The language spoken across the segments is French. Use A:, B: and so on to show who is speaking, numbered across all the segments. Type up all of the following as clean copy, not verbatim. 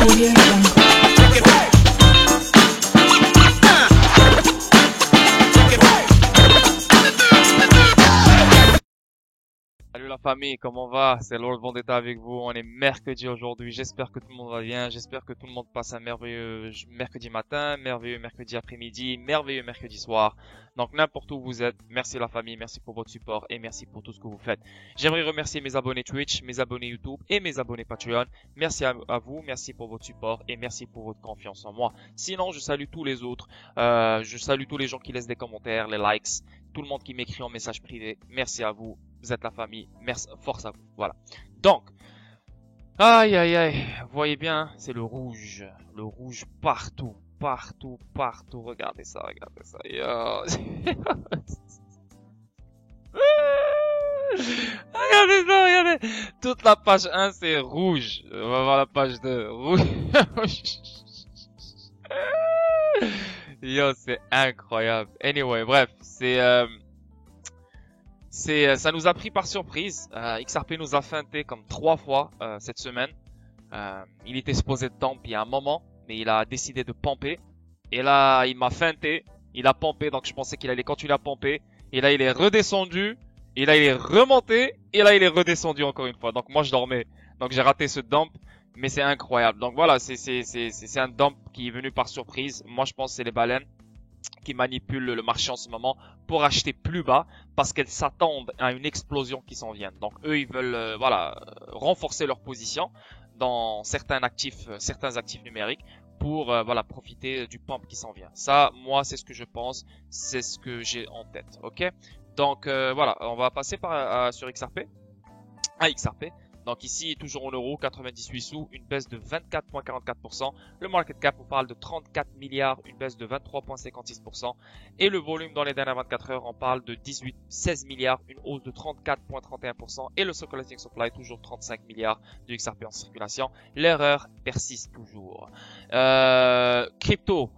A: Audio Jungle.
B: Salut la famille, comment va? C'est Lord Vendetta avec vous. On est mercredi aujourd'hui. J'espère que tout le monde va bien. J'espère que tout le monde passe un merveilleux mercredi matin, merveilleux mercredi après-midi, merveilleux mercredi soir. Donc n'importe où vous êtes, merci la famille, merci pour votre support et merci pour tout ce que vous faites. J'aimerais remercier mes abonnés Twitch, mes abonnés YouTube et mes abonnés Patreon. Merci à vous, merci pour votre support et merci pour votre confiance en moi. Sinon, je salue tous les autres. Je salue tous les gens qui laissent des commentaires, les likes, tout le monde qui m'écrit en message privé. Merci à vous. Vous êtes la famille, merci, force à vous, voilà. Donc, aïe aïe aïe, vous voyez bien, c'est le rouge partout, partout, partout, regardez ça, Yo. Regardez ça, regardez, toute la page 1 c'est rouge, on va voir la page 2, rouge. Yo, c'est incroyable. Anyway, bref, ça nous a pris par surprise. XRP nous a feinté comme 3 fois cette semaine. Il était supposé de dump il y a un moment, mais il a décidé de pomper. Et là, il m'a feinté. Il a pompé, donc je pensais qu'il allait continuer à pomper. Et là, il est redescendu. Et là, il est remonté. Et là, il est redescendu encore une fois. Donc moi, je dormais. Donc j'ai raté ce dump. Mais c'est incroyable. Donc voilà, c'est un dump qui est venu par surprise. Moi, je pense que c'est les baleines qui manipulent le marché en ce moment pour acheter plus bas parce qu'elles s'attendent à une explosion qui s'en vient. Donc eux, ils veulent renforcer leur position dans certains actifs numériques pour profiter du pump qui s'en vient. Ça, moi, c'est ce que je pense, c'est ce que j'ai en tête. OK? Donc voilà, on va passer sur XRP. À XRP. Donc ici, toujours en euros, 98 sous, une baisse de 24,44%. Le market cap, on parle de 34 milliards, une baisse de 23,56%. Et le volume dans les dernières 24 heures, on parle de 16 milliards, une hausse de 34,31%. Et le circulating supply, toujours 35 milliards de XRP en circulation. L'erreur persiste toujours. Crypto,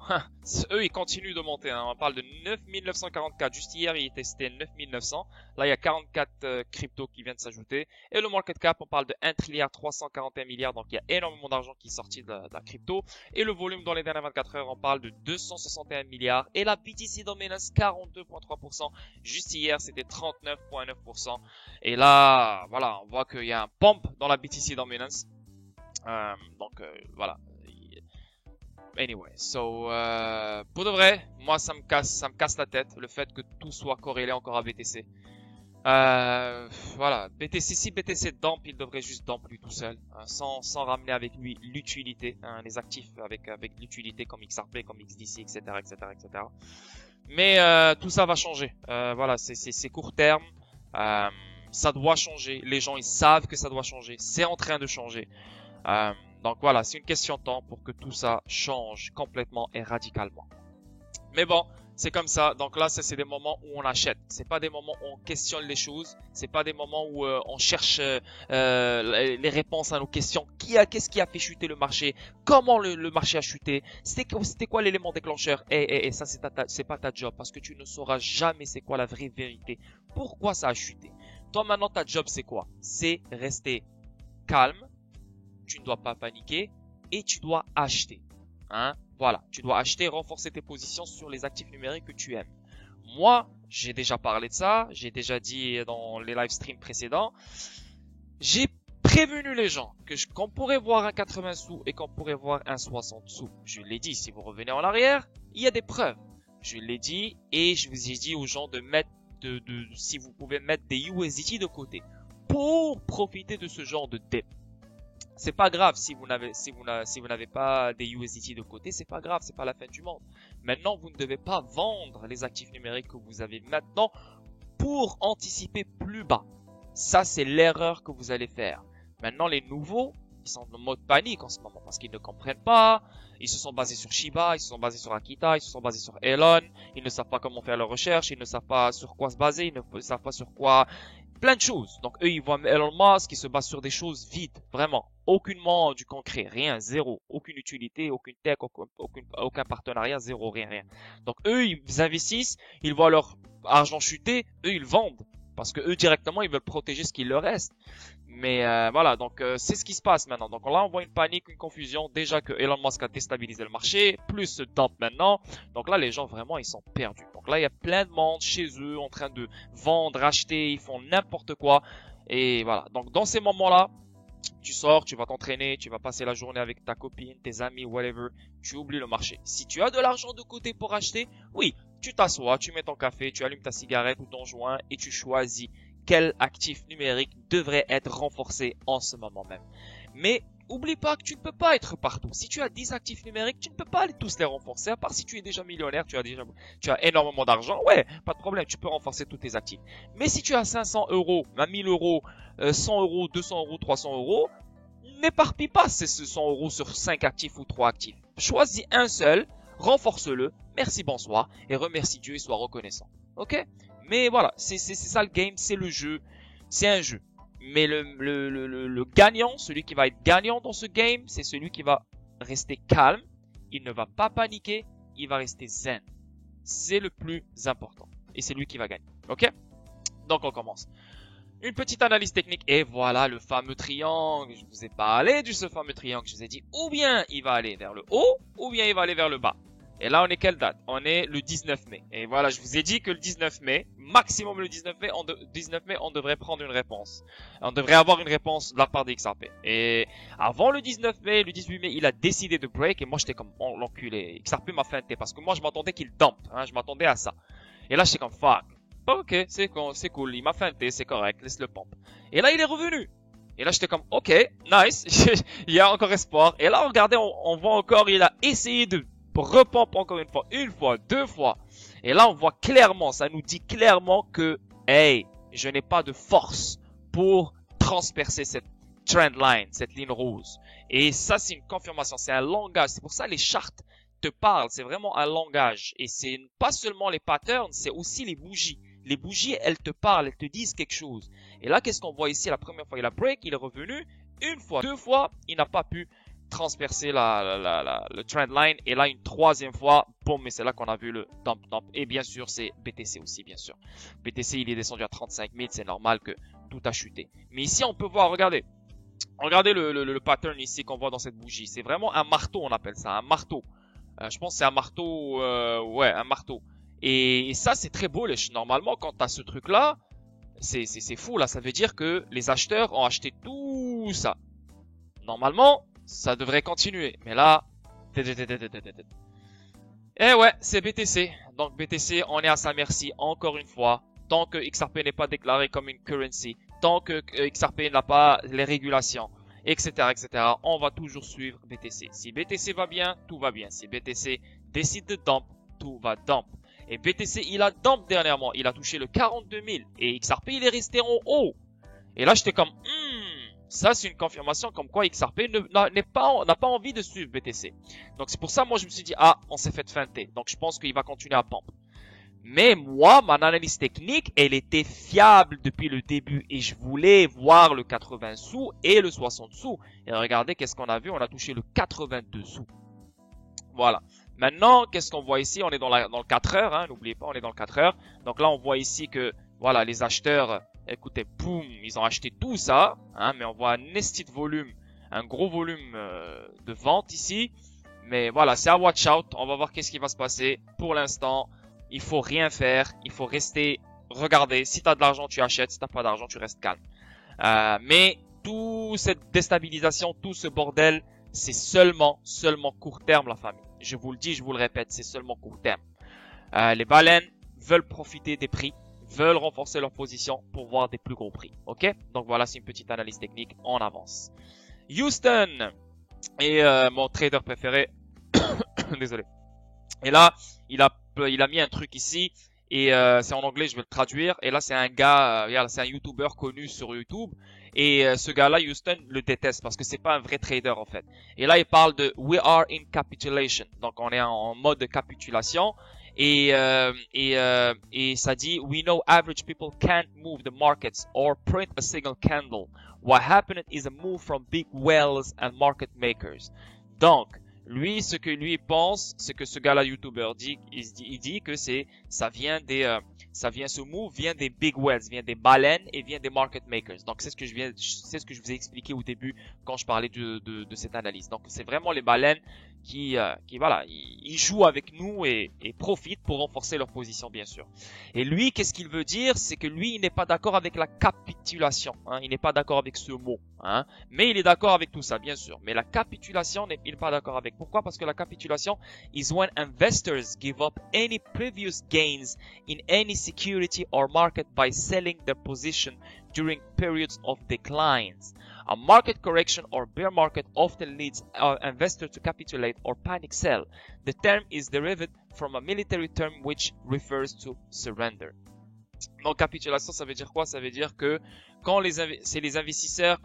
B: eux, ils continuent de monter. On parle de 9944. Juste hier, ils testaient 9900. Là, il y a 44 cryptos qui viennent s'ajouter. Et le market cap, on parle de 1 trilliard 341 milliards. Donc, il y a énormément d'argent qui est sorti de la crypto. Et le volume dans les dernières 24 heures, on parle de 261 milliards. Et la BTC Dominance, 42,3%. Juste hier, c'était 39,9%. Et là, voilà, on voit qu'il y a un pump dans la BTC Dominance. Voilà. Anyway, pour de vrai, moi ça me casse la tête le fait que tout soit corrélé encore à BTC. Voilà, BTC, si BTC dump, il devrait juste dump lui tout seul, hein, sans ramener avec lui l'utilité, hein, les actifs avec l'utilité comme XRP, comme XDC, etc., etc., etc. Mais tout ça va changer. Voilà, c'est court terme. Ça doit changer. Les gens ils savent que ça doit changer. C'est en train de changer. Donc voilà, c'est une question de temps pour que tout ça change complètement et radicalement. Mais bon, c'est comme ça. Donc là, c'est des moments où on achète. C'est pas des moments où on questionne les choses. C'est pas des moments où on cherche les réponses à nos questions. Qu'est-ce qui a fait chuter le marché? Comment le marché a chuté? C'était quoi l'élément déclencheur? Et ça, c'est pas ta job parce que tu ne sauras jamais c'est quoi la vraie vérité. Pourquoi ça a chuté? Toi maintenant, ta job c'est quoi? C'est rester calme. Tu ne dois pas paniquer et tu dois acheter. Hein? Voilà, tu dois acheter, renforcer tes positions sur les actifs numériques que tu aimes. Moi, j'ai déjà parlé de ça, j'ai déjà dit dans les live streams précédents. J'ai prévenu les gens qu'on pourrait voir un 80 sous et qu'on pourrait voir un 60 sous. Je l'ai dit, si vous revenez en arrière, il y a des preuves. Je l'ai dit et je vous ai dit aux gens de mettre si vous pouvez mettre des USDT de côté pour profiter de ce genre de dip. C'est pas grave si vous n'avez pas des USDT de côté, c'est pas grave, c'est pas la fin du monde. Maintenant, vous ne devez pas vendre les actifs numériques que vous avez maintenant pour anticiper plus bas. Ça, c'est l'erreur que vous allez faire. Maintenant, les nouveaux, ils sont en mode panique en ce moment parce qu'ils ne comprennent pas. Ils se sont basés sur Shiba, ils se sont basés sur Akita, ils se sont basés sur Elon. Ils ne savent pas comment faire leurs recherches, ils ne savent pas sur quoi se baser, ils ne savent pas sur quoi... Plein de choses. Donc eux, ils voient Elon Musk qui se base sur des choses vides, vraiment. Aucunement du concret, rien, zéro. Aucune utilité, aucune tech, aucun partenariat, zéro, rien. Donc eux, ils investissent, ils voient leur argent chuter, eux, ils vendent. Parce que eux, directement, ils veulent protéger ce qu'il leur reste. Mais voilà, donc c'est ce qui se passe maintenant. Donc là, on voit une panique, une confusion. Déjà que Elon Musk a déstabilisé le marché, plus ce dump maintenant. Donc là, les gens vraiment, ils sont perdus. Donc là, il y a plein de monde chez eux en train de vendre, acheter, ils font n'importe quoi. Et voilà. Donc dans ces moments-là, tu sors, tu vas t'entraîner, tu vas passer la journée avec ta copine, tes amis, whatever. Tu oublies le marché. Si tu as de l'argent de côté pour acheter, oui, tu t'assois, tu mets ton café, tu allumes ta cigarette ou ton joint et tu choisis quel actif numérique devrait être renforcé en ce moment même. Mais oublie pas que tu ne peux pas être partout. Si tu as 10 actifs numériques, tu ne peux pas tous les renforcer, à part si tu es déjà millionnaire, tu as énormément d'argent, ouais, pas de problème, tu peux renforcer tous tes actifs. Mais si tu as 500 euros, 1000 euros, 100 euros, 200 euros, 300 euros, n'éparpille pas ces 100 euros sur 5 actifs ou 3 actifs. Choisis un seul, renforce-le, merci bonsoir, et remercie Dieu et sois reconnaissant. Ok? Mais voilà, c'est ça le game, c'est le jeu, c'est un jeu. Mais le gagnant, celui qui va être gagnant dans ce game, c'est celui qui va rester calme, il ne va pas paniquer, il va rester zen. C'est le plus important. Et c'est lui qui va gagner. Ok? Donc on commence. Une petite analyse technique et voilà le fameux triangle. Je vous ai parlé de ce fameux triangle. Je vous ai dit ou bien il va aller vers le haut ou bien il va aller vers le bas. Et là, on est quelle date? On est le 19 mai. Et voilà, je vous ai dit que le 19 mai, maximum le 19 mai, on devrait prendre une réponse. On devrait avoir une réponse de la part des XRP. Et avant le 19 mai, le 18 mai, il a décidé de break. Et moi, j'étais comme, oh, l'enculé. XRP m'a feinté parce que moi, je m'attendais qu'il dump. Hein, je m'attendais à ça. Et là, j'étais comme, fuck. Ok, c'est cool. Il m'a feinté, c'est correct. Laisse le pump. Et là, il est revenu. Et là, j'étais comme, ok, nice. Il y a encore espoir. Et là, regardez, on voit encore, il a essayé de repompe encore une fois, deux fois. Et là, on voit clairement, ça nous dit clairement que, hey, je n'ai pas de force pour transpercer cette trend line, cette ligne rose. Et ça, c'est une confirmation, c'est un langage. C'est pour ça les charts te parlent, c'est vraiment un langage. Et c'est pas seulement les patterns, c'est aussi les bougies. Les bougies, elles te parlent, elles te disent quelque chose. Et là, qu'est-ce qu'on voit ici? La première fois, il a break, il est revenu. Une fois, deux fois, il n'a pas pu transpercer le trend line. Et là, une troisième fois, boum, mais c'est là qu'on a vu le dump. Et bien sûr, c'est BTC aussi, bien sûr. BTC, il est descendu à 35 000, c'est normal que tout a chuté. Mais ici, on peut voir, regardez. Regardez le pattern ici qu'on voit dans cette bougie. C'est vraiment un marteau, on appelle ça, un marteau. Je pense que c'est un marteau, ouais, un marteau. Et ça, c'est très bullish. Normalement, quand tu as ce truc-là, c'est fou, là. Ça veut dire que les acheteurs ont acheté tout ça. Normalement, ça devrait continuer. Mais là, eh ouais, c'est BTC. Donc BTC, on est à sa merci encore une fois. Tant que XRP n'est pas déclaré comme une currency, tant que XRP n'a pas les régulations, etc., etc., on va toujours suivre BTC. Si BTC va bien, tout va bien. Si BTC décide de dump, tout va dump. Et BTC, il a dump dernièrement. Il a touché le 42 000. Et XRP, il est resté en haut. Et là, j'étais comme, ça, c'est une confirmation comme quoi XRP n'a pas envie de suivre BTC. Donc, c'est pour ça, moi, je me suis dit, ah, on s'est fait feinter. Donc, je pense qu'il va continuer à pump. Mais moi, mon analyse technique, elle était fiable depuis le début. Et je voulais voir le 80 sous et le 60 sous. Et regardez, qu'est-ce qu'on a vu? On a touché le 82 sous. Voilà. Maintenant, qu'est-ce qu'on voit ici? On est dans le 4 heures, hein, n'oubliez pas, on est dans le 4 heures. Donc là, on voit ici que, voilà, les acheteurs, écoutez, boum, ils ont acheté tout ça, hein, mais on voit un esti de volume, un gros volume de vente ici. Mais voilà, c'est à watch out, on va voir qu'est-ce qui va se passer. Pour l'instant, il faut rien faire, il faut rester, regarder, si tu as de l'argent, tu achètes, si tu n'as pas d'argent, tu restes calme. Mais toute cette déstabilisation, tout ce bordel, c'est seulement court terme, la famille. Je vous le dis, je vous le répète, c'est seulement court terme. Les baleines veulent profiter des prix, veulent renforcer leur position pour voir des plus gros prix. Ok? Donc voilà, c'est une petite analyse technique. On avance. Houston est mon trader préféré. Désolé. Et là, il a mis un truc ici. Et c'est en anglais, je vais le traduire. Et là, c'est un gars, c'est un YouTuber connu sur YouTube. Et ce gars-là, Houston, le déteste parce que c'est pas un vrai trader en fait. Et là, il parle de "We are in capitulation", donc on est en mode de capitulation. Et ça dit "We know average people can't move the markets or print a single candle. What happened is a move from big whales and market makers." Donc, Lui, ce que lui pense, c'est que ce gars-là, YouTuber, il dit que ce move vient des big whales, vient des baleines et vient des market makers. Donc c'est ce que je vous ai expliqué au début quand je parlais de cette analyse. Donc c'est vraiment les baleines qui voilà, ils jouent avec nous et profitent pour renforcer leur position, bien sûr. Et lui, qu'est-ce qu'il veut dire? C'est que lui, il n'est pas d'accord avec la capitulation, hein. Il n'est pas d'accord avec ce mot, hein. Mais il est d'accord avec tout ça, bien sûr. Mais la capitulation, il n'est pas d'accord avec. Pourquoi? Parce que la capitulation is when investors give up any previous gains in any security or market by selling their position during periods of declines. A market correction or bear market often leads investors to capitulate or panic sell. The term is derived from a military term which refers to surrender. Donc capitulation, ça veut dire quoi? Ça veut dire que quand les investisseurs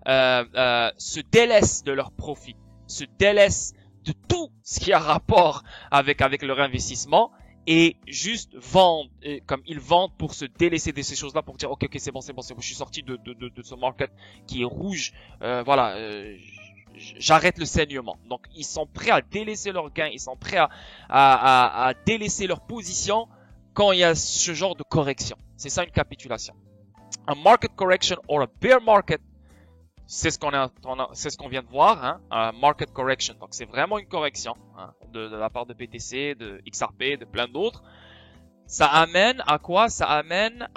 B: se délaissent de leurs profits, se délaissent de tout ce qui a rapport avec leur investissement et juste vendent, comme ils vendent pour se délaisser de ces choses-là, pour dire ok, c'est bon, je suis sorti de ce market qui est rouge, voilà, j'arrête le saignement. Donc ils sont prêts à délaisser leurs gains, ils sont prêts à délaisser leur position quand il y a ce genre de correction. C'est ça une capitulation. A market correction or a bear market, c'est ce qu'on vient de voir, hein, un market correction. Donc c'est vraiment une correction, hein, de la part de BTC, de XRP, de plein d'autres. Ça amène à quoi? Ça amène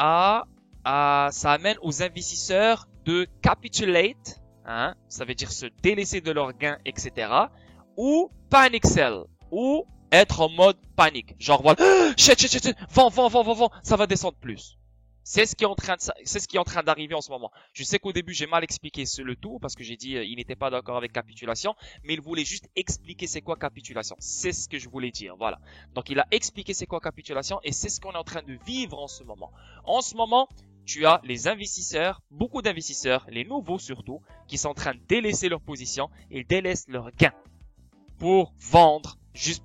B: aux investisseurs de capitulate, hein, ça veut dire se délaisser de leurs gains, etc. Ou panic sell, ou être en mode panique. Genre voilà, vends, ça va descendre plus. C'est ce qui est en train d'arriver en ce moment. Je sais qu'au début, j'ai mal expliqué le tout parce que j'ai dit il n'était pas d'accord avec capitulation, mais il voulait juste expliquer c'est quoi capitulation. C'est ce que je voulais dire, voilà. Donc il a expliqué c'est quoi capitulation et c'est ce qu'on est en train de vivre en ce moment. En ce moment, tu as les investisseurs, beaucoup d'investisseurs, les nouveaux surtout, qui sont en train de délaisser leur position et délaissent leurs gains pour vendre juste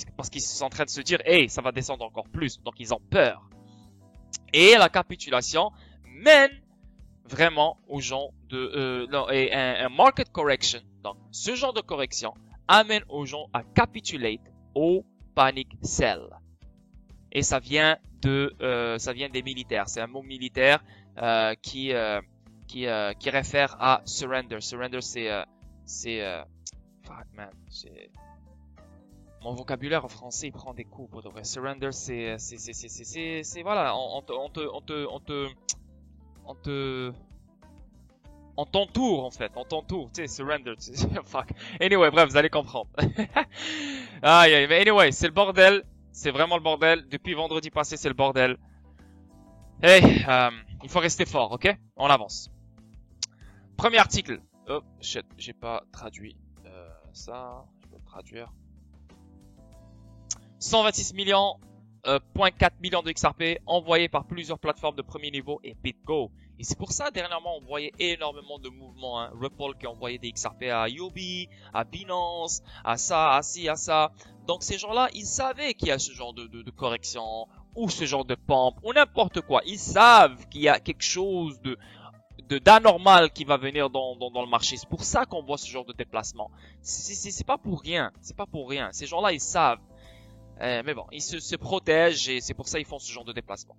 B: parce qu'ils sont en train de se dire hey, ça va descendre encore plus. Donc ils ont peur. Et la capitulation mène vraiment aux gens un market correction. Donc, ce genre de correction amène aux gens à capitulate, au panic sell. Et ça vient des militaires. C'est un mot militaire qui réfère à surrender. Surrender, fuck man, mon vocabulaire en français il prend des coups pour de vrai. Surrender, c'est voilà, on t'entoure en fait, on t'entoure, tu sais, surrender, fuck. Anyway, bref, vous allez comprendre. Aïe, mais anyway, c'est le bordel, c'est vraiment le bordel. Depuis vendredi passé, c'est le bordel. Hey, il faut rester fort, ok? On avance. Premier article. Oh shit, j'ai pas traduit ça. Je peux le traduire. 126 millions, 0.4 millions de XRP envoyés par plusieurs plateformes de premier niveau et BitGo. Et c'est pour ça, dernièrement, on voyait énormément de mouvements, hein. Ripple qui envoyait des XRP à Yobi, à Binance, à ça, à ci, à ça. Donc ces gens-là, ils savaient qu'il y a ce genre de correction, ou ce genre de pump, ou n'importe quoi. Ils savent qu'il y a quelque chose d'anormal qui va venir dans le marché. C'est pour ça qu'on voit ce genre de déplacement. C'est pas pour rien. C'est pas pour rien. Ces gens-là, ils savent. Mais bon, ils se protègent et c'est pour ça qu'ils font ce genre de déplacement.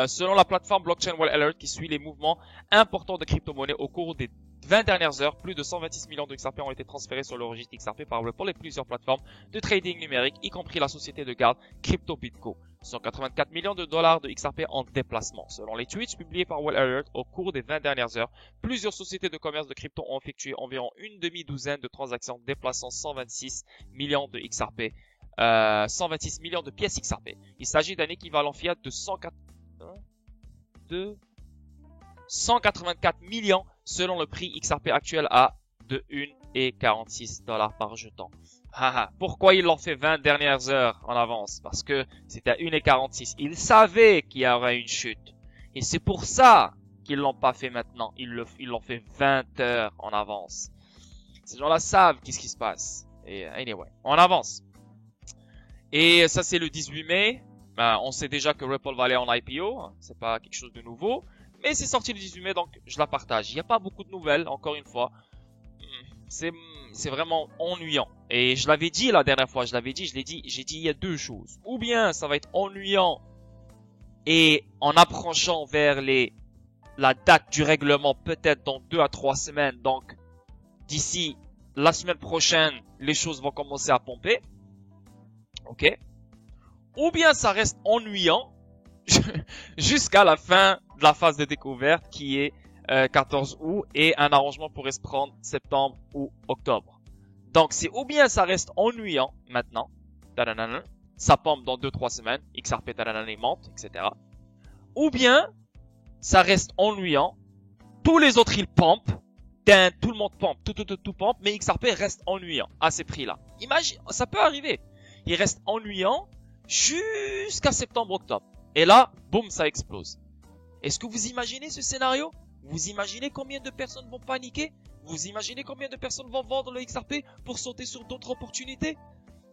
B: Selon la plateforme Blockchain Wall Alert qui suit les mouvements importants de crypto-monnaies au cours des 20 dernières heures, plus de 126 millions de XRP ont été transférés sur le registre XRP par Ripple et plusieurs plateformes de trading numérique, y compris la société de garde CryptoBitGo. 184 millions de dollars de XRP en déplacement. Selon les tweets publiés par Wall Alert au cours des 20 dernières heures, plusieurs sociétés de commerce de crypto ont effectué environ une demi-douzaine de transactions déplaçant 126 millions de XRP. 126 millions de pièces XRP. Il s'agit d'un équivalent fiat de 184 millions selon le prix XRP actuel de 1,46 $ par jeton. Pourquoi ils l'ont fait 20 dernières heures en avance? Parce que c'était à 1,46. Ils savaient qu'il y aurait une chute. Et c'est pour ça qu'ils l'ont pas fait maintenant. Ils l'ont fait 20 heures en avance. Ces gens-là savent qu'est-ce qui se passe. Et anyway, on avance. Et ça, c'est le 18 mai. On sait déjà que Ripple va aller en IPO. C'est pas quelque chose de nouveau. Mais c'est sorti le 18 mai, donc je la partage. Il n'y a pas beaucoup de nouvelles, encore une fois. c'est vraiment ennuyant. Et je l'avais dit la dernière fois, j'ai dit il y a deux choses. Ou bien ça va être ennuyant et en approchant vers la date du règlement peut-être dans 2 à 3 semaines. Donc d'ici la semaine prochaine, les choses vont commencer à pomper. Ok? Ou bien ça reste ennuyant jusqu'à la fin de la phase de découverte qui est 14 août et un arrangement pourrait se prendre septembre ou octobre. Donc c'est ou bien ça reste ennuyant maintenant, ça pompe dans 2-3 semaines, XRP monte, etc. Ou bien ça reste ennuyant, tous les autres ils pompent, tout le monde pompe, tout pompe, mais XRP reste ennuyant à ces prix-là. Imagine, ça peut arriver. Il reste ennuyant jusqu'à septembre-octobre. Et là, boum, ça explose. Est-ce que vous imaginez ce scénario? Vous imaginez combien de personnes vont paniquer? Vous imaginez combien de personnes vont vendre le XRP pour sauter sur d'autres opportunités?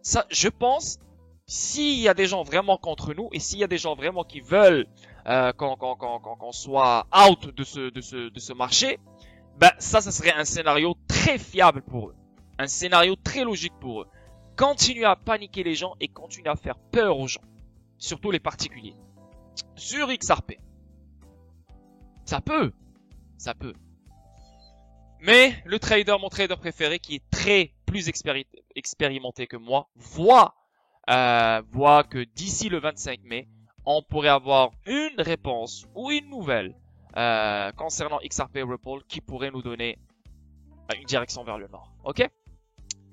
B: Ça, je pense, s'il y a des gens vraiment contre nous et s'il y a des gens vraiment qui veulent qu'on soit out de ce marché, ben ça serait un scénario très fiable pour eux. Un scénario très logique pour eux. Continuez à paniquer les gens et continuez à faire peur aux gens. Surtout les particuliers. Sur XRP. Ça peut. Mais le trader, mon trader préféré, qui est très plus expérimenté que moi, voit que d'ici le 25 mai, on pourrait avoir une réponse ou une nouvelle concernant XRP Ripple qui pourrait nous donner une direction vers le nord. Ok?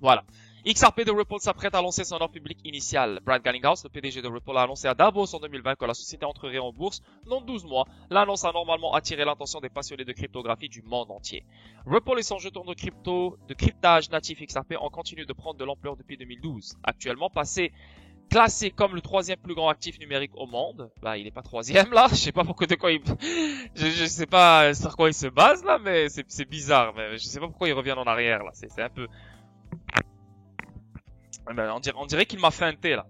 B: Voilà. XRP de Ripple s'apprête à lancer son offre publique initiale. Brad Garlinghouse, le PDG de Ripple, a annoncé à Davos en 2020 que la société entrerait en bourse dans 12 mois. L'annonce a normalement attiré l'attention des passionnés de cryptographie du monde entier. Ripple et son jeton de cryptage natif XRP ont continué de prendre de l'ampleur depuis 2012. Actuellement classé comme le 3e plus grand actif numérique au monde. Bah, il est pas 3e là. Je sais pas pourquoi je sais pas sur quoi il se base là, mais c'est bizarre. Mais je sais pas pourquoi il revient en arrière là. C'est un peu. On dirait qu'il m'a feinté là.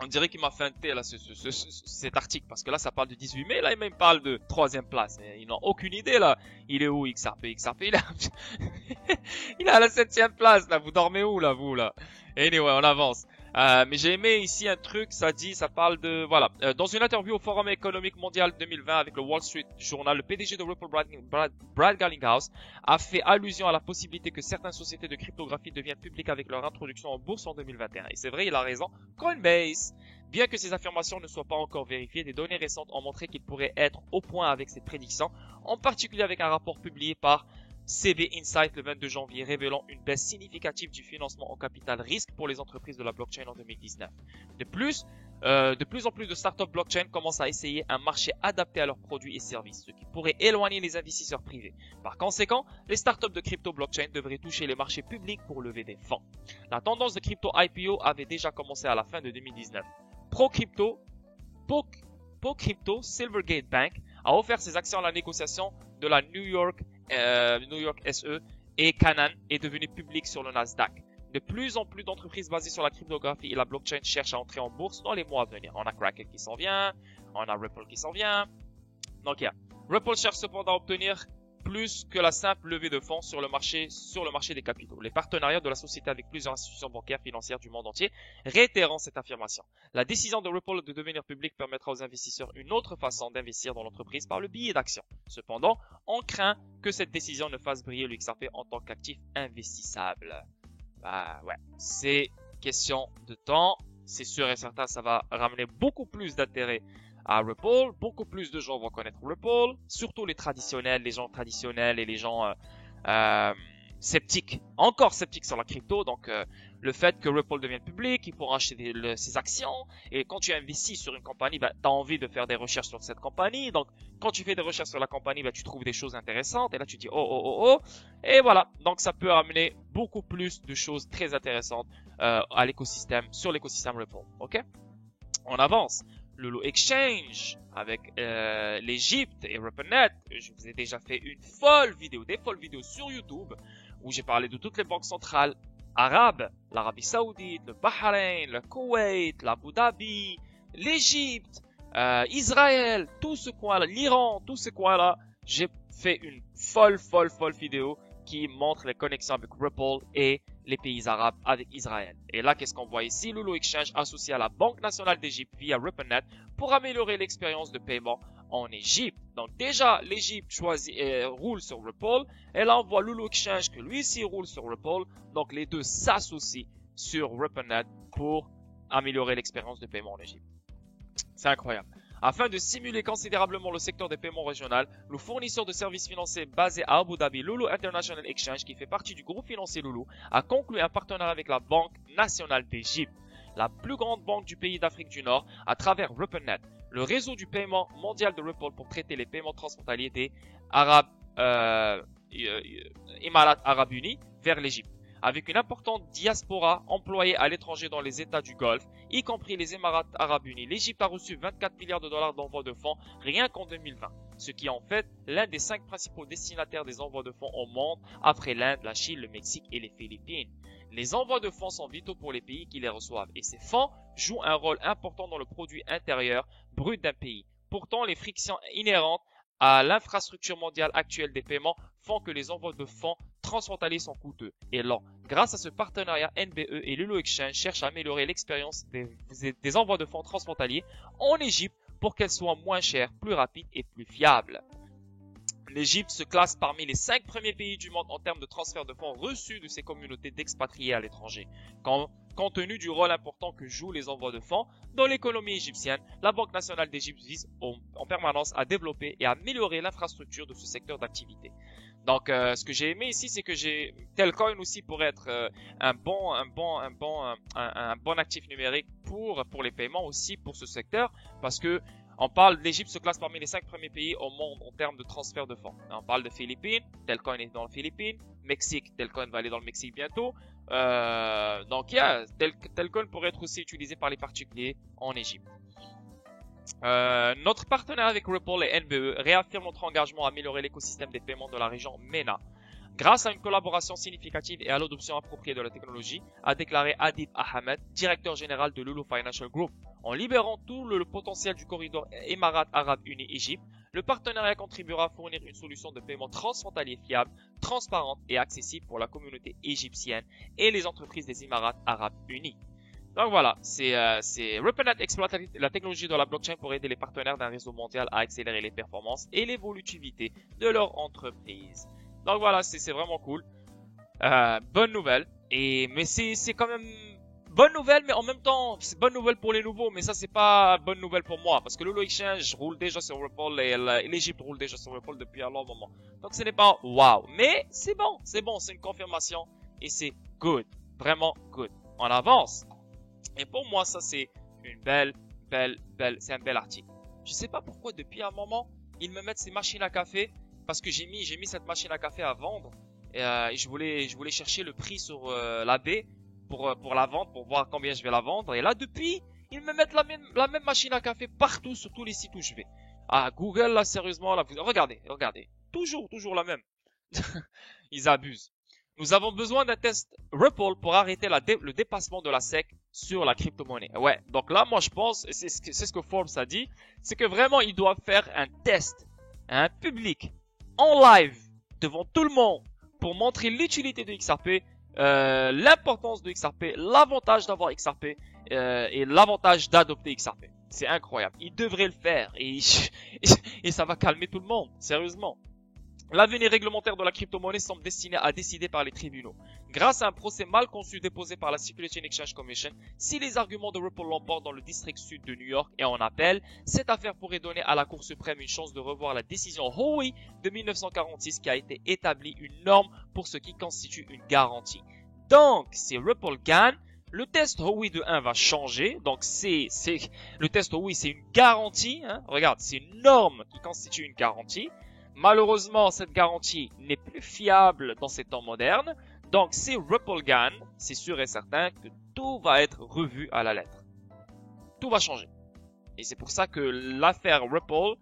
B: On dirait qu'il m'a feinté là cet article parce que là ça parle du 18 mai, là il même parle de 3e place. Ils n'ont aucune idée là. Il est où XRP il est à la 7e place là. Vous dormez où là vous là? Anyway, on avance. Mais j'ai aimé ici un truc, ça parle de, voilà. Dans une interview au Forum économique mondial 2020 avec le Wall Street Journal, le PDG de Ripple, Brad Garlinghouse, a fait allusion à la possibilité que certaines sociétés de cryptographie deviennent publiques avec leur introduction en bourse en 2021. Et c'est vrai, il a raison. Coinbase, bien que ces affirmations ne soient pas encore vérifiées, des données récentes ont montré qu'il pourrait être au point avec ses prédictions, en particulier avec un rapport publié par CB Insight le 22 janvier révélant une baisse significative du financement en capital risque pour les entreprises de la blockchain en 2019. De plus en plus de startups blockchain commencent à essayer un marché adapté à leurs produits et services, ce qui pourrait éloigner les investisseurs privés. Par conséquent, les startups de crypto blockchain devraient toucher les marchés publics pour lever des fonds. La tendance de crypto IPO avait déjà commencé à la fin de 2019. ProCrypto, Silvergate Bank a offert ses actions à la négociation de la New York SE et Canaan est devenu public sur le Nasdaq. De plus en plus d'entreprises basées sur la cryptographie et la blockchain cherchent à entrer en bourse dans les mois à venir. On a Kraken qui s'en vient, on a Ripple qui s'en vient. Donc, Ripple cherche cependant à obtenir plus que la simple levée de fonds sur le marché des capitaux. Les partenariats de la société avec plusieurs institutions bancaires financières du monde entier réitérant cette affirmation. La décision de Ripple de devenir public permettra aux investisseurs une autre façon d'investir dans l'entreprise par le biais d'actions. Cependant, on craint que cette décision ne fasse briller le XRP en tant qu'actif investissable. Bah ouais, c'est question de temps. C'est sûr et certain, ça va ramener beaucoup plus d'intérêt à Ripple. Beaucoup plus de gens vont connaître Ripple, surtout les traditionnels, les gens traditionnels et les gens sceptiques, encore sceptiques sur la crypto. Donc le fait que Ripple devienne public, ils pourront acheter ses actions. Et quand tu investis sur une compagnie, tu as envie de faire des recherches sur cette compagnie. Donc quand tu fais des recherches sur la compagnie, tu trouves des choses intéressantes. Et là tu dis oh. Et voilà, donc ça peut amener beaucoup plus de choses très intéressantes à l'écosystème, sur l'écosystème Ripple. Ok, on avance. Lulu Exchange avec l'Égypte et RippleNet. Je vous ai déjà fait des folles vidéos sur YouTube où j'ai parlé de toutes les banques centrales arabes, l'Arabie Saoudite, le Bahreïn, le Koweït, l'Abu Dhabi, l'Égypte, Israël, tout ce coin-là, l'Iran, tous ces coins-là. J'ai fait une folle vidéo qui montre les connexions avec Ripple et les pays arabes avec Israël. Et là, qu'est-ce qu'on voit ici? Lulu Exchange associé à la Banque nationale d'Égypte via RippleNet pour améliorer l'expérience de paiement en Égypte. Donc déjà, l'Égypte roule sur Ripple. Et là, on voit Lulu Exchange que lui aussi roule sur Ripple. Donc les deux s'associent sur RippleNet pour améliorer l'expérience de paiement en Égypte. C'est incroyable. Afin de stimuler considérablement le secteur des paiements régionaux, le fournisseur de services financiers basé à Abu Dhabi, Lulu International Exchange, qui fait partie du groupe financier Lulu, a conclu un partenariat avec la Banque nationale d'Égypte, la plus grande banque du pays d'Afrique du Nord, à travers RippleNet, le réseau du paiement mondial de Ripple pour traiter les paiements transfrontaliers des Émirats arabes unis vers l'Égypte. Avec une importante diaspora employée à l'étranger dans les États du Golfe, y compris les Émirats arabes unis, l'Égypte a reçu 24 milliards de dollars d'envois de fonds rien qu'en 2020, ce qui est en fait l'un des 5 principaux destinataires des envois de fonds au monde après l'Inde, la Chine, le Mexique et les Philippines. Les envois de fonds sont vitaux pour les pays qui les reçoivent et ces fonds jouent un rôle important dans le produit intérieur brut d'un pays. Pourtant, les frictions inhérentes à l'infrastructure mondiale actuelle des paiements font que les envois de fonds transfrontaliers sont coûteux et lents. Grâce à ce partenariat, NBE et Lulu Exchange cherchent à améliorer l'expérience des envois de fonds transfrontaliers en Égypte pour qu'elle soit moins chère, plus rapide et plus fiable. L'Égypte se classe parmi les 5 premiers pays du monde en termes de transfert de fonds reçus de ces communautés d'expatriés à l'étranger. Compte tenu du rôle important que jouent les envois de fonds dans l'économie égyptienne, la Banque nationale d'Égypte vise en permanence à développer et à améliorer l'infrastructure de ce secteur d'activité. Donc, ce que j'ai aimé ici, c'est que Telcoin aussi pourrait être un bon actif numérique pour les paiements aussi pour ce secteur, parce que on parle l'Égypte se classe parmi les 5 premiers pays au monde en termes de transfert de fonds. On parle de Philippines, Telcoin est dans les Philippines, Mexique, Telcoin va aller dans le Mexique bientôt. Donc, Telcoin pourrait être aussi utilisé par les particuliers en Égypte. Notre partenaire avec Ripple et NBE réaffirme notre engagement à améliorer l'écosystème des paiements de la région MENA. Grâce à une collaboration significative et à l'adoption appropriée de la technologie, a déclaré Adib Ahmed, directeur général de Lulu Financial Group. En libérant tout le potentiel du corridor Émirats arabes unis Égypte, le partenariat contribuera à fournir une solution de paiement transfrontalier fiable, transparente et accessible pour la communauté égyptienne et les entreprises des Émirats arabes unis. Donc voilà, RippleNet exploite la technologie de la blockchain pour aider les partenaires d'un réseau mondial à accélérer les performances et l'évolutivité de leur entreprise. Donc voilà, c'est vraiment cool. Bonne nouvelle. Mais c'est quand même bonne nouvelle, mais en même temps, c'est bonne nouvelle pour les nouveaux, mais ça c'est pas bonne nouvelle pour moi, parce que Lulu Exchange roule déjà sur Ripple et l'Égypte roule déjà sur Ripple depuis un long moment. Donc ce n'est pas waouh, mais c'est bon, c'est une confirmation et c'est good, vraiment good. On avance. Et pour moi, ça c'est une c'est un bel article. Je sais pas pourquoi depuis un moment ils me mettent ces machines à café, parce que j'ai mis cette machine à café à vendre et je voulais chercher le prix sur la baie pour la vendre, pour voir combien je vais la vendre. Et là depuis ils me mettent la même machine à café partout sur tous les sites où je vais. Ah, Google là, sérieusement là, regardez, toujours la même. Ils abusent. Nous avons besoin d'un test Ripple pour arrêter le dépassement de la SEC sur la crypto-monnaie. Ouais, donc là, moi je pense, c'est ce que Forbes a dit, c'est que vraiment ils doivent faire un test, un public, en live, devant tout le monde, pour montrer l'utilité de XRP, l'importance de XRP, l'avantage d'avoir XRP et l'avantage d'adopter XRP. C'est incroyable. Ils devraient le faire et ça va calmer tout le monde, sérieusement. L'avenir réglementaire de la crypto-monnaie semble destiné à décider par les tribunaux. Grâce à un procès mal conçu déposé par la Securities and Exchange Commission, si les arguments de Ripple l'emportent dans le district sud de New York et en appel, cette affaire pourrait donner à la Cour suprême une chance de revoir la décision Howey de 1946 qui a été établie une norme pour ce qui constitue une garantie. Donc, si Ripple gagne, le test Howey de 1 va changer. Donc, le test Howey, c'est une garantie. Hein. Regarde, c'est une norme qui constitue une garantie. Malheureusement, cette garantie n'est plus fiable dans ces temps modernes. Donc, si Ripple gagne, c'est sûr et certain que tout va être revu à la lettre. Tout va changer. Et c'est pour ça que l'affaire Ripple,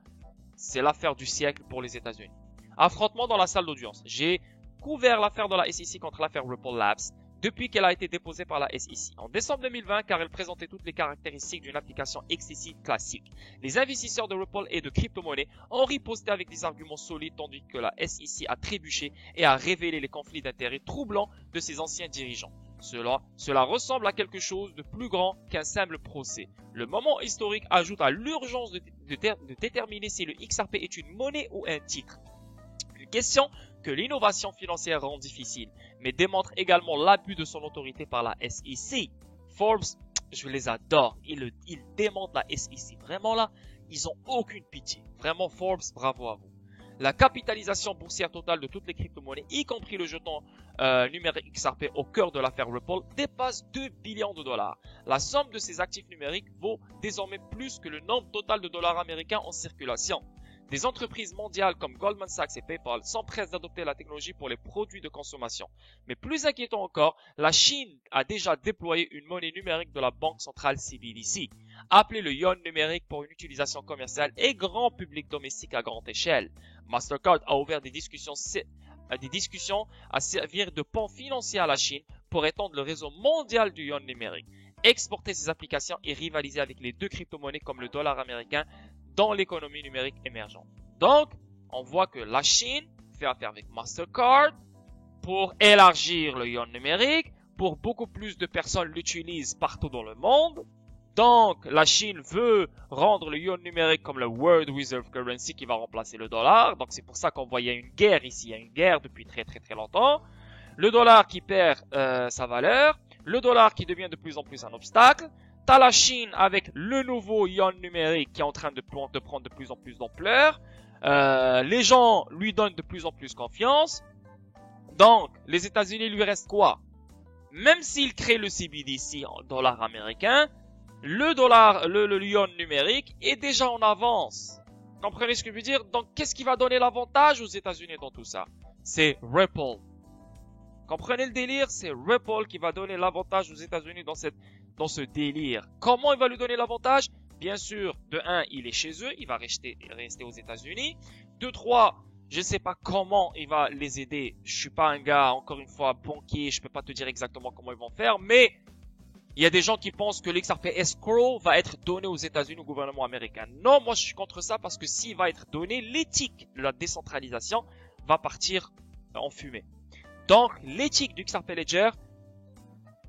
B: c'est l'affaire du siècle pour les États-Unis. Affrontement dans la salle d'audience. J'ai couvert l'affaire de la SEC contre l'affaire Ripple Labs. depuis qu'elle a été déposée par la SEC. En décembre 2020, car elle présentait toutes les caractéristiques d'une application XTC classique. Les investisseurs de Ripple et de crypto-monnaies ont riposté avec des arguments solides tandis que la SEC a trébuché et a révélé les conflits d'intérêts troublants de ses anciens dirigeants. Cela ressemble à quelque chose de plus grand qu'un simple procès. Le moment historique ajoute à l'urgence de déterminer si le XRP est une monnaie ou un titre. Une question que l'innovation financière rend difficile, mais démontre également l'abus de son autorité par la SEC. Forbes, je les adore, ils démontent la SEC. Vraiment là, ils ont aucune pitié. Vraiment Forbes, bravo à vous. La capitalisation boursière totale de toutes les crypto-monnaies, y compris le jeton numérique XRP au cœur de l'affaire Ripple, dépasse 2 billions de dollars. La somme de ces actifs numériques vaut désormais plus que le nombre total de dollars américains en circulation. Des entreprises mondiales comme Goldman Sachs et PayPal s'empressent d'adopter la technologie pour les produits de consommation. Mais plus inquiétant encore, la Chine a déjà déployé une monnaie numérique de la banque centrale CBDC, appelée le yuan numérique pour une utilisation commerciale et grand public domestique à grande échelle. Mastercard a ouvert des discussions à servir de pont financier à la Chine pour étendre le réseau mondial du yuan numérique, exporter ses applications et rivaliser avec les deux crypto-monnaies comme le dollar américain dans l'économie numérique émergente. Donc, on voit que la Chine fait affaire avec Mastercard pour élargir le yuan numérique, pour beaucoup plus de personnes l'utilisent partout dans le monde. Donc, la Chine veut rendre le yuan numérique comme le World Reserve Currency qui va remplacer le dollar. Donc, c'est pour ça qu'on voyait une guerre ici. Il y a une guerre depuis très longtemps. Le dollar qui perd sa valeur. Le dollar qui devient de plus en plus un obstacle. T'as la Chine avec le nouveau yuan numérique qui est en train de prendre de plus en plus d'ampleur. Les gens lui donnent de plus en plus confiance. Donc, les États-Unis lui restent quoi? Même s'ils créent le CBDC en dollar américain, le yuan numérique est déjà en avance. Comprenez ce que je veux dire? Donc, qu'est-ce qui va donner l'avantage aux États-Unis dans tout ça? C'est Ripple. Comprenez le délire? C'est Ripple qui va donner l'avantage aux États-Unis dans ce délire. Comment il va lui donner l'avantage? Bien sûr, de 1, il est chez eux, il va rester aux États-Unis. De 3, je ne sais pas comment il va les aider. Je suis pas un gars, encore une fois, banquier, je peux pas te dire exactement comment ils vont faire, mais il y a des gens qui pensent que l'XRP Escrow va être donné aux États-Unis au gouvernement américain. Non, moi je suis contre ça parce que s'il va être donné, l'éthique de la décentralisation va partir en fumée. Donc, l'éthique du XRP Ledger,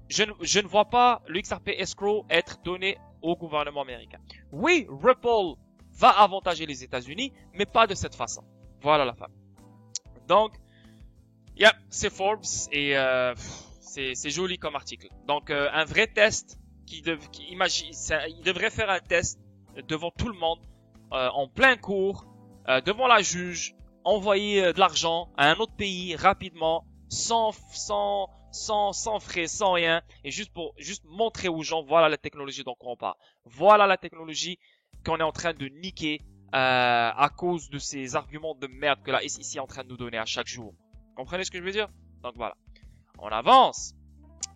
B: je ne vois pas le XRP Escrow être donné au gouvernement américain. Oui, Ripple va avantager les États-Unis, mais pas de cette façon. Voilà la femme. Donc, c'est Forbes et c'est joli comme article. Donc, un vrai test il devrait faire un test devant tout le monde, en plein cours, devant la juge, envoyer de l'argent à un autre pays rapidement, sans frais, sans rien, et juste montrer aux gens, voilà la technologie dont on parle. Voilà la technologie qu'on est en train de niquer à cause de ces arguments de merde que la SEC est en train de nous donner à chaque jour. Comprenez ce que je veux dire? Donc voilà. On avance.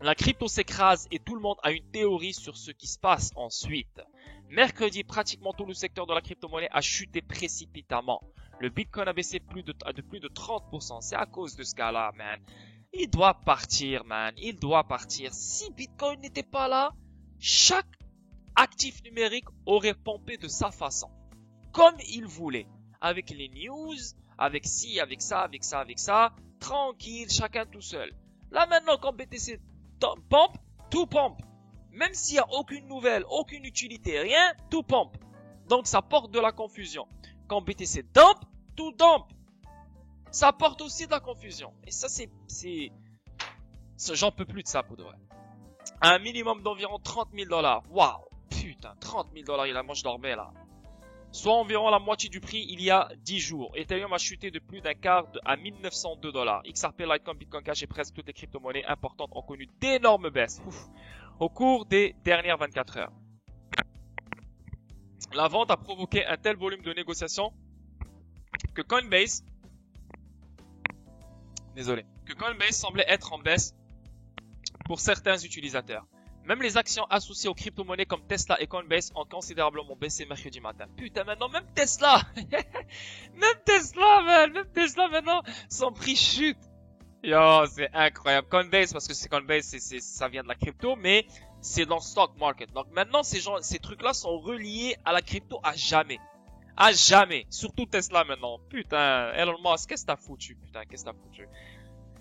B: La crypto s'écrase et tout le monde a une théorie sur ce qui se passe ensuite. Mercredi, pratiquement tout le secteur de la crypto-monnaie a chuté précipitamment. Le Bitcoin a baissé de plus de 30%. C'est à cause de ce gars-là, man. Il doit partir, man. Il doit partir. Si Bitcoin n'était pas là, chaque actif numérique aurait pompé de sa façon. Comme il voulait. Avec les news, avec ci, avec ça. Tranquille, chacun tout seul. Là maintenant, quand BTC pompe, tout pompe. Même s'il n'y a aucune nouvelle, aucune utilité, rien, tout pompe. Donc ça porte de la confusion. Quand BTC dump, tout dump. Ça porte aussi de la confusion. Et ça, j'en peux plus de ça pour de vrai. Un minimum d'environ 30 000 $. Waouh, putain, 30 000 $, moi je dormais là. Soit environ la moitié du prix il y a 10 jours. Ethereum a chuté de plus d'un quart à 1902 $. XRP, Litecoin, Bitcoin Cash et presque toutes les crypto-monnaies importantes ont connu d'énormes baisses au cours des dernières 24 heures. La vente a provoqué un tel volume de négociations que Coinbase semblait être en baisse pour certains utilisateurs. Même les actions associées aux crypto-monnaies comme Tesla et Coinbase ont considérablement baissé mercredi matin. Putain, maintenant, même Tesla maintenant, son prix chute. Yo, c'est incroyable. Coinbase, parce que c'est Coinbase, ça vient de la crypto, mais c'est dans le stock market. Donc maintenant, ces trucs-là sont reliés à la crypto à jamais. À jamais. Surtout Tesla maintenant. Putain, Elon Musk, qu'est-ce que t'as foutu? Putain, qu'est-ce que t'as foutu?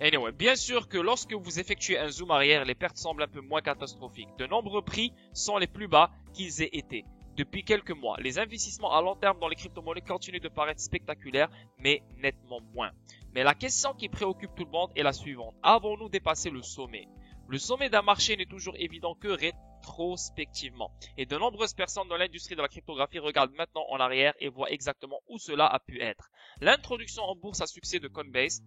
B: Anyway, bien sûr que lorsque vous effectuez un zoom arrière, les pertes semblent un peu moins catastrophiques. De nombreux prix sont les plus bas qu'ils aient été. Depuis quelques mois, les investissements à long terme dans les crypto-monnaies continuent de paraître spectaculaires, mais nettement moins. Mais la question qui préoccupe tout le monde est la suivante. Avons-nous dépassé le sommet? Le sommet d'un marché n'est toujours évident que rétrospectivement. Et de nombreuses personnes dans l'industrie de la cryptographie regardent maintenant en arrière et voient exactement où cela a pu être. L'introduction en bourse à succès de Coinbase,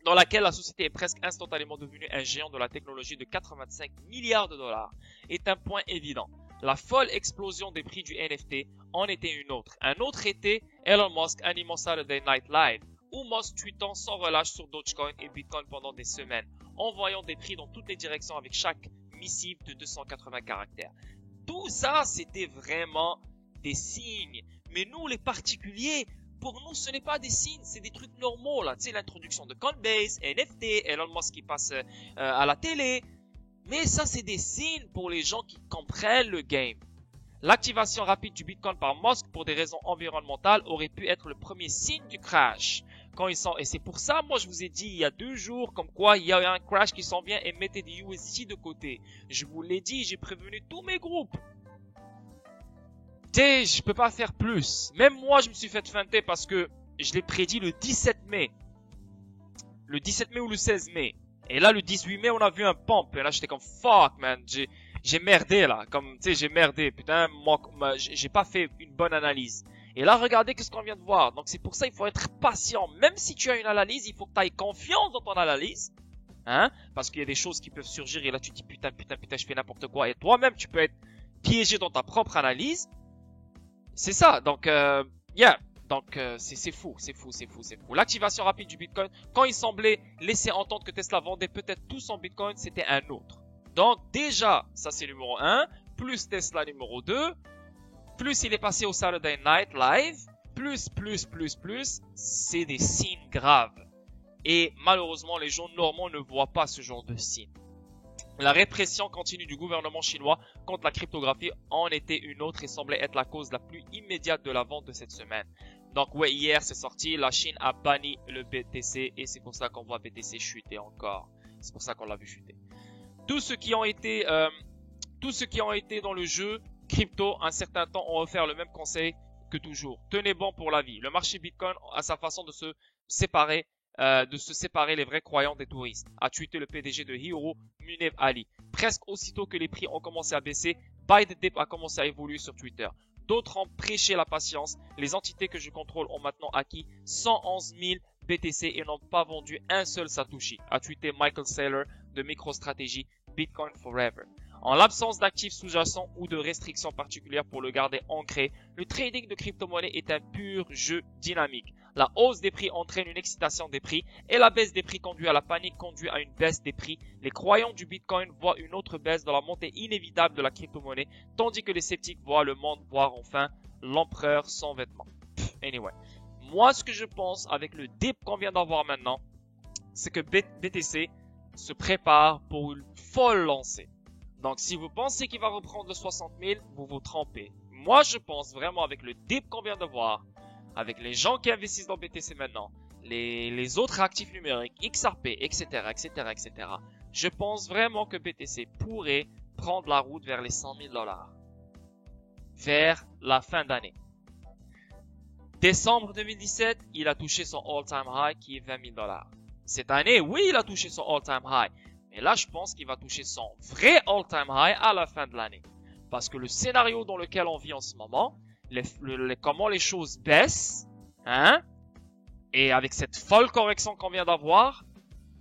B: dans laquelle la société est presque instantanément devenue un géant de la technologie de 85 milliards de dollars, est un point évident. La folle explosion des prix du NFT en était une autre. Un autre était Elon Musk animant Saturday Night Live, ou Musk tweetant sans relâche sur Dogecoin et Bitcoin pendant des semaines, envoyant des prix dans toutes les directions avec chaque missive de 280 caractères. Tout ça, c'était vraiment des signes. Mais nous, les particuliers, pour nous, ce n'est pas des signes, c'est des trucs normaux, là. Tu sais, l'introduction de Coinbase, NFT, Elon Musk qui passe à la télé. Mais ça, c'est des signes pour les gens qui comprennent le game. L'activation rapide du Bitcoin par Musk pour des raisons environnementales aurait pu être le premier signe du crash. Et c'est pour ça, moi, je vous ai dit il y a 2 jours, comme quoi il y a un crash qui s'en vient et mettez des USDT de côté. Je vous l'ai dit, j'ai prévenu tous mes groupes. Je peux pas faire plus. Même moi, je me suis fait feinter parce que je l'ai prédit le 17 mai. Le 17 mai ou le 16 mai. Et là, le 18 mai, on a vu un pump. Et là, j'étais comme, fuck, man. J'ai merdé, là. Comme, tu sais, j'ai merdé. Putain, moi, j'ai pas fait une bonne analyse. Et là, regardez qu'est-ce qu'on vient de voir. Donc, c'est pour ça, il faut être patient. Même si tu as une analyse, il faut que tu aies confiance dans ton analyse. Hein? Parce qu'il y a des choses qui peuvent surgir. Et là, tu te dis, putain, je fais n'importe quoi. Et toi-même, tu peux être piégé dans ta propre analyse. C'est ça. Donc, yeah. Donc, c'est fou. L'activation rapide du Bitcoin, quand il semblait laisser entendre que Tesla vendait peut-être tout son Bitcoin, c'était un autre. Donc, déjà, ça c'est numéro 1, plus Tesla numéro 2, plus il est passé au Saturday Night Live, plus, c'est des signes graves. Et malheureusement, les gens normaux ne voient pas ce genre de signes. La répression continue du gouvernement chinois contre la cryptographie en était une autre et semblait être la cause la plus immédiate de la vente de cette semaine. Donc ouais, hier c'est sorti, la Chine a banni le BTC et c'est pour ça qu'on voit BTC chuter encore. C'est pour ça qu'on l'a vu chuter. Tous ceux qui ont été dans le jeu crypto un certain temps ont offert le même conseil que toujours. Tenez bon pour la vie. Le marché Bitcoin a sa façon de se séparer les vrais croyants des touristes, a tweeté le PDG de Hero, Munev Ali. Presque aussitôt que les prix ont commencé à baisser, Buy the Dip a commencé à évoluer sur Twitter. D'autres ont prêché la patience. Les entités que je contrôle ont maintenant acquis 111 000 BTC et n'ont pas vendu un seul Satoshi, a tweeté Michael Saylor de MicroStrategy Bitcoin Forever. En l'absence d'actifs sous-jacents ou de restrictions particulières pour le garder ancré, le trading de crypto-monnaies est un pur jeu dynamique. La hausse des prix entraîne une excitation des prix et la baisse des prix conduit à la panique, conduit à une baisse des prix. Les croyants du Bitcoin voient une autre baisse dans la montée inévitable de la crypto-monnaie, tandis que les sceptiques voient le monde voir enfin l'empereur sans vêtements. Anyway, moi ce que je pense avec le dip qu'on vient d'avoir maintenant, c'est que BTC se prépare pour une folle lancée. Donc, si vous pensez qu'il va reprendre le 60 000, vous vous trompez. Moi, je pense vraiment avec le dip qu'on vient de voir, avec les gens qui investissent dans BTC maintenant, les autres actifs numériques, XRP, etc., je pense vraiment que BTC pourrait prendre la route vers les 100 000 $. Vers la fin d'année. Décembre 2017, il a touché son all-time high qui est 20 000 $. Cette année, oui, il a touché son all-time high. Et là, je pense qu'il va toucher son vrai all-time high à la fin de l'année. Parce que le scénario dans lequel on vit en ce moment, comment les choses baissent, hein, et avec cette folle correction qu'on vient d'avoir,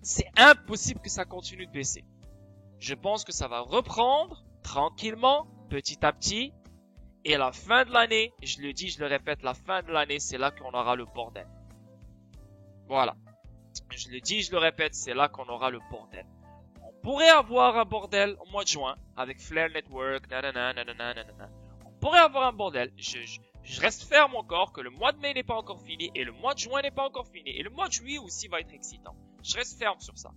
B: c'est impossible que ça continue de baisser. Je pense que ça va reprendre tranquillement, petit à petit, et à la fin de l'année, je le dis, je le répète, la fin de l'année, c'est là qu'on aura le bordel. Voilà. Je le dis, je le répète, c'est là qu'on aura le bordel. On pourrait avoir un bordel au mois de juin avec Flare Network, On pourrait avoir un bordel. Je reste ferme encore que le mois de mai n'est pas encore fini et le mois de juin n'est pas encore fini et le mois de juillet aussi va être excitant. Je reste ferme sur ça.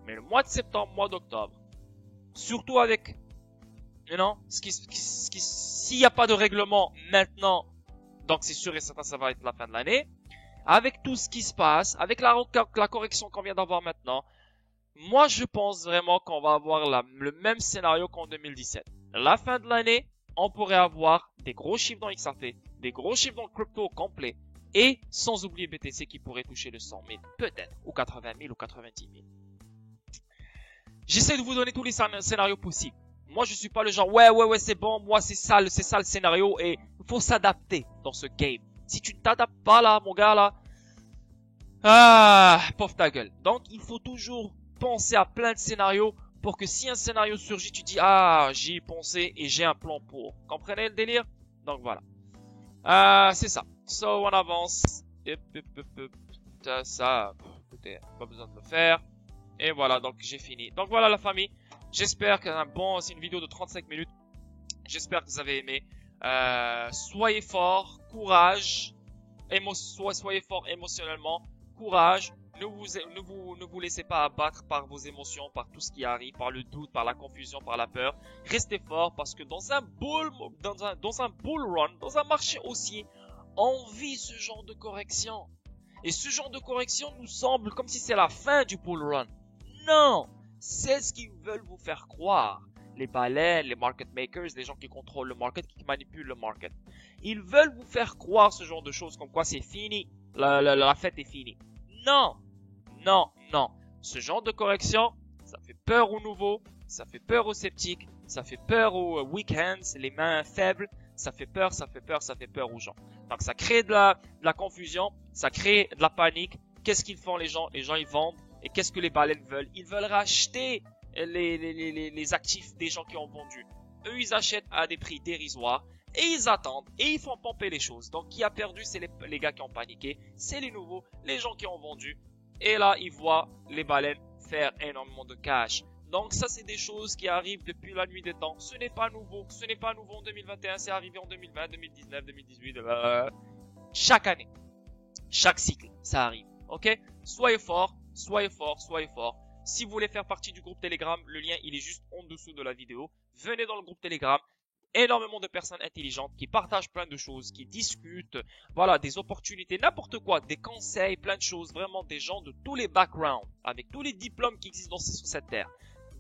B: Mais le mois de septembre, mois d'octobre, surtout avec, non, s'il n'y a pas de règlement maintenant, donc c'est sûr et certain ça va être la fin de l'année. Avec tout ce qui se passe, avec la correction qu'on vient d'avoir maintenant, moi je pense vraiment qu'on va avoir le même scénario qu'en 2017. La fin de l'année, on pourrait avoir des gros chiffres dans XRP, des gros chiffres dans le crypto complet, et sans oublier BTC qui pourrait toucher le 100 000, peut-être, ou 80 000 ou 90 000. J'essaie de vous donner tous les scénarios possibles. Moi, je suis pas le genre, ouais, c'est bon, moi, c'est ça le scénario, et il faut s'adapter dans ce game. Si tu ne t'adaptes pas là, mon gars, là, pauvre ta gueule. Donc, il faut toujours penser à plein de scénarios pour que si un scénario surgit, tu dis, j'y ai pensé et j'ai un plan pour. Comprenez le délire? Donc, voilà. C'est ça. So, on avance. Ça, écoutez, pas besoin de le faire. Et voilà, donc j'ai fini. Donc voilà la famille. J'espère que c'est une vidéo de 35 minutes. J'espère que vous avez aimé. Soyez forts, courage. Soyez forts émotionnellement. Courage. Ne vous laissez pas abattre par vos émotions, par tout ce qui arrive, par le doute, par la confusion, par la peur. Restez forts parce que dans un bull run, dans un marché haussier, on vit ce genre de correction. Et ce genre de correction nous semble comme si c'est la fin du bull run. Non, c'est ce qu'ils veulent vous faire croire. Les baleines, les market makers, les gens qui contrôlent le market, qui manipulent le market. Ils veulent vous faire croire ce genre de choses comme quoi c'est fini, la fête est finie. Non, non, non. Ce genre de correction, ça fait peur aux nouveaux, ça fait peur aux sceptiques, ça fait peur aux weak hands, les mains faibles, ça fait peur aux gens. Donc ça crée de la confusion, ça crée de la panique. Qu'est-ce qu'ils font les gens? Les gens ils vendent. Et qu'est-ce que les baleines veulent? Ils veulent racheter les actifs des gens qui ont vendu. Eux ils achètent à des prix dérisoires. Et ils attendent, et ils font pomper les choses. Donc qui a perdu, c'est les gars qui ont paniqué, c'est les nouveaux, les gens qui ont vendu. Et là, ils voient les baleines faire énormément de cash. Donc ça, c'est des choses qui arrivent depuis la nuit des temps. Ce n'est pas nouveau, en 2021, c'est arrivé en 2020, 2019, 2018, chaque année, chaque cycle, ça arrive. Ok? Soyez forts, soyez forts, soyez forts. Si vous voulez faire partie du groupe Telegram, le lien, il est juste en dessous de la vidéo. Venez dans le groupe Telegram. Énormément de personnes intelligentes qui partagent plein de choses, qui discutent, voilà, des opportunités, n'importe quoi, des conseils, plein de choses, vraiment des gens de tous les backgrounds, avec tous les diplômes qui existent sur cette terre,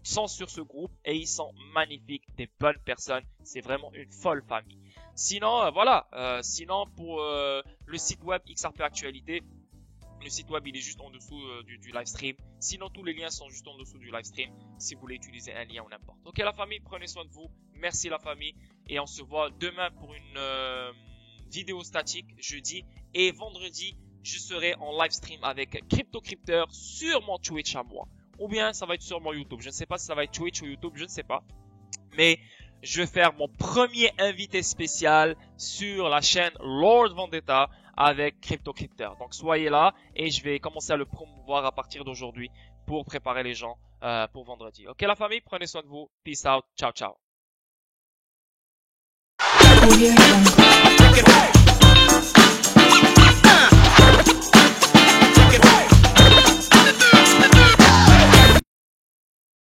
B: sont sur ce groupe et ils sont magnifiques, des bonnes personnes, c'est vraiment une folle famille. Sinon, sinon pour le site web XRP Actualité, le site web il est juste en dessous du live stream. Sinon tous les liens sont juste en dessous du live stream si vous voulez utiliser un lien ou n'importe. Ok la famille, prenez soin de vous. Merci la famille. Et on se voit demain pour une vidéo statique jeudi. Et vendredi je serai en live stream avec CryptoCrypteur sur mon Twitch à moi. Ou bien ça va être sur mon YouTube. Je ne sais pas si ça va être Twitch ou YouTube, je ne sais pas. Mais je vais faire mon premier invité spécial sur la chaîne Lord Vendetta avec CryptoCrypteur. Donc soyez là et je vais commencer à le promouvoir à partir d'aujourd'hui pour préparer les gens pour vendredi. Ok la famille, prenez soin de vous. Peace out. Ciao ciao.